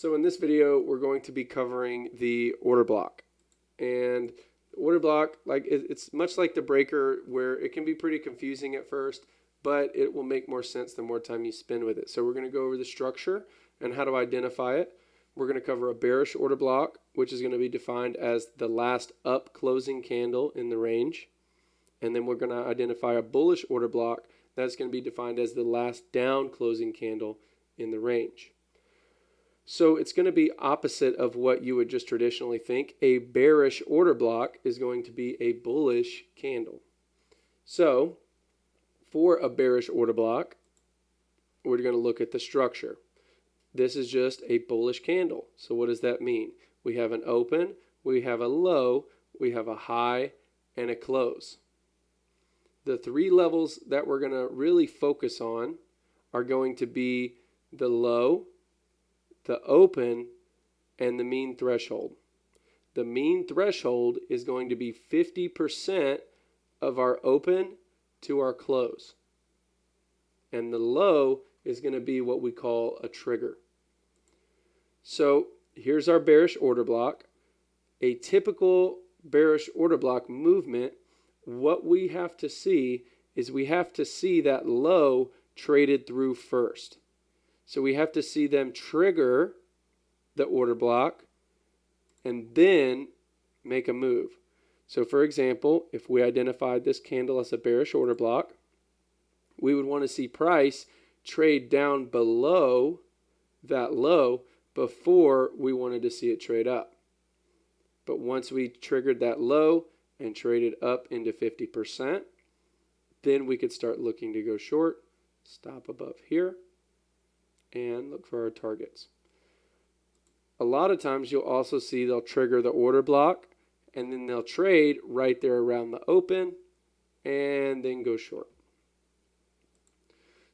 So in this video, we're going to be covering the order block. And the order block, it's much like the breaker, where it can be pretty confusing at first, but it will make more sense the more time you spend with it. So we're going to go over the structure and how to identify it. We're going to cover a bearish order block, which is going to be defined as the last up closing candle in the range. And then we're going to identify a bullish order block. That's going to be defined as the last down closing candle in the range. So it's going to be opposite of what you would just traditionally think. A bearish order block is going to be a bullish candle. So for a bearish order block, we're going to look at the structure. This is just a bullish candle. So what does that mean? We have an open, we have a low, we have a high, and a close. The three levels that we're going to really focus on are going to be the low, the open, and the mean threshold. The mean threshold is going to be 50% of our open to our close. And the low is going to be what we call a trigger. So here's our bearish order block. A typical bearish order block movement, what we have to see is we have to see that low traded through first. So we have to see them trigger the order block and then make a move. So for example, if we identified this candle as a bearish order block, we would want to see price trade down below that low before we wanted to see it trade up. But once we triggered that low and traded up into 50%, then we could start looking to go short, stop above here, and look for our targets. A lot of times you'll also see they'll trigger the order block and then they'll trade right there around the open and then go short.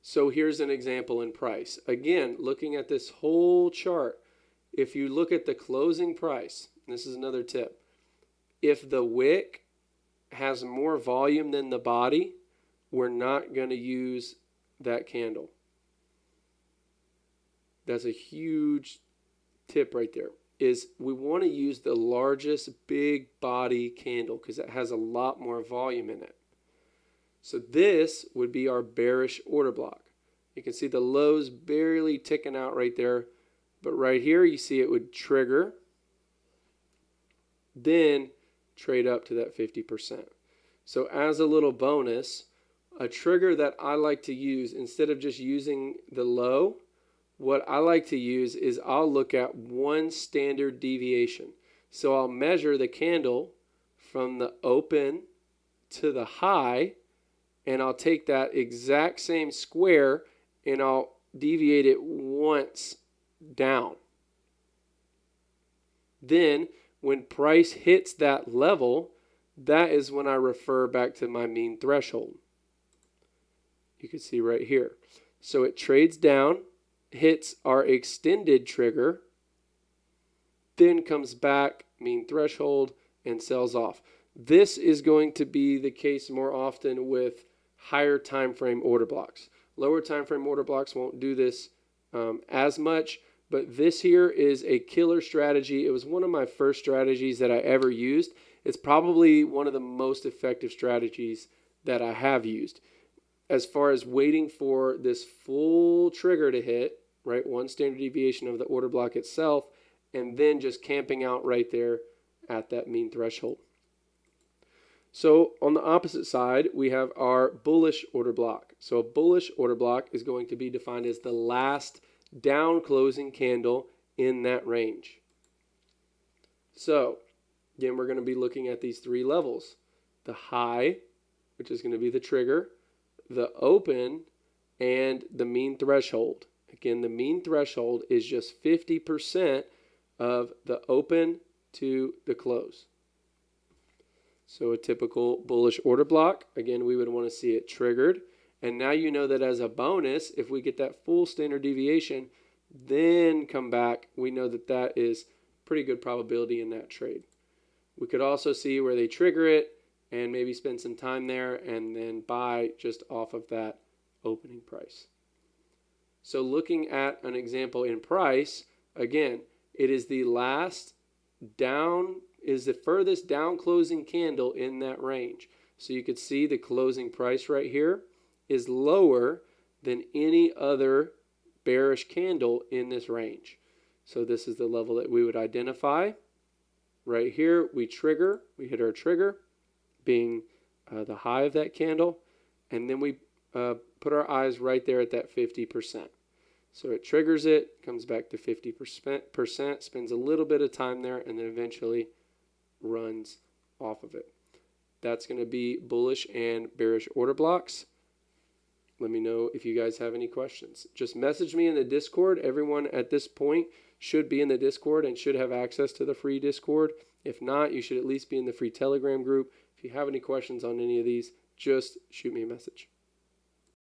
So here's an example in price. Again, looking at this whole chart, if you look at the closing price, this is another tip, if the wick has more volume than the body, we're not going to use that candle. That's a huge tip right there, is we want to use the largest big body candle because it has a lot more volume in it. So this would be our bearish order block. You can see the lows barely ticking out right there, but right here you see it would trigger, then trade up to that 50%. So as a little bonus, a trigger that I like to use, instead of just using the low, what I like to use is I'll look at one standard deviation. So I'll measure the candle from the open to the high, and I'll take that exact same square and I'll deviate it once down. Then when price hits that level, that is when I refer back to my mean threshold. You can see right here. So it trades down, hits our extended trigger, then comes back, mean threshold, and sells off. This is going to be the case more often with higher time frame order blocks. Lower time frame order blocks won't do this as much, but this here is a killer strategy. It was one of my first strategies that I ever used. It's probably one of the most effective strategies that I have used. As far as waiting for this full trigger to hit, right, one standard deviation of the order block itself, and then just camping out right there at that mean threshold. So on the opposite side, we have our bullish order block. So a bullish order block is going to be defined as the last down closing candle in that range. So again, we're going to be looking at these three levels. The high, which is going to be the trigger, the open, and the mean threshold. Again, the mean threshold is just 50% of the open to the close. So a typical bullish order block, again, we would want to see it triggered. And now you know that as a bonus, if we get that full standard deviation, then come back, we know that that is pretty good probability in that trade. We could also see where they trigger it and maybe spend some time there and then buy just off of that opening price. So looking at an example in price, Again, it is the last down, is the furthest down closing candle in that range. So you could see the closing price right here is lower than any other bearish candle in this range. So this is the level that we would identify. Right here, we hit our trigger, being the high of that candle, and then we put our eyes right there at that 50%. So it triggers it, comes back to 50%, spends a little bit of time there, and then eventually runs off of it. That's going to be bullish and bearish order blocks. Let me know if you guys have any questions. Just message me in the Discord. Everyone at this point should be in the Discord and should have access to the free Discord. If not, you should at least be in the free Telegram group. If you have any questions on any of these, just shoot me a message.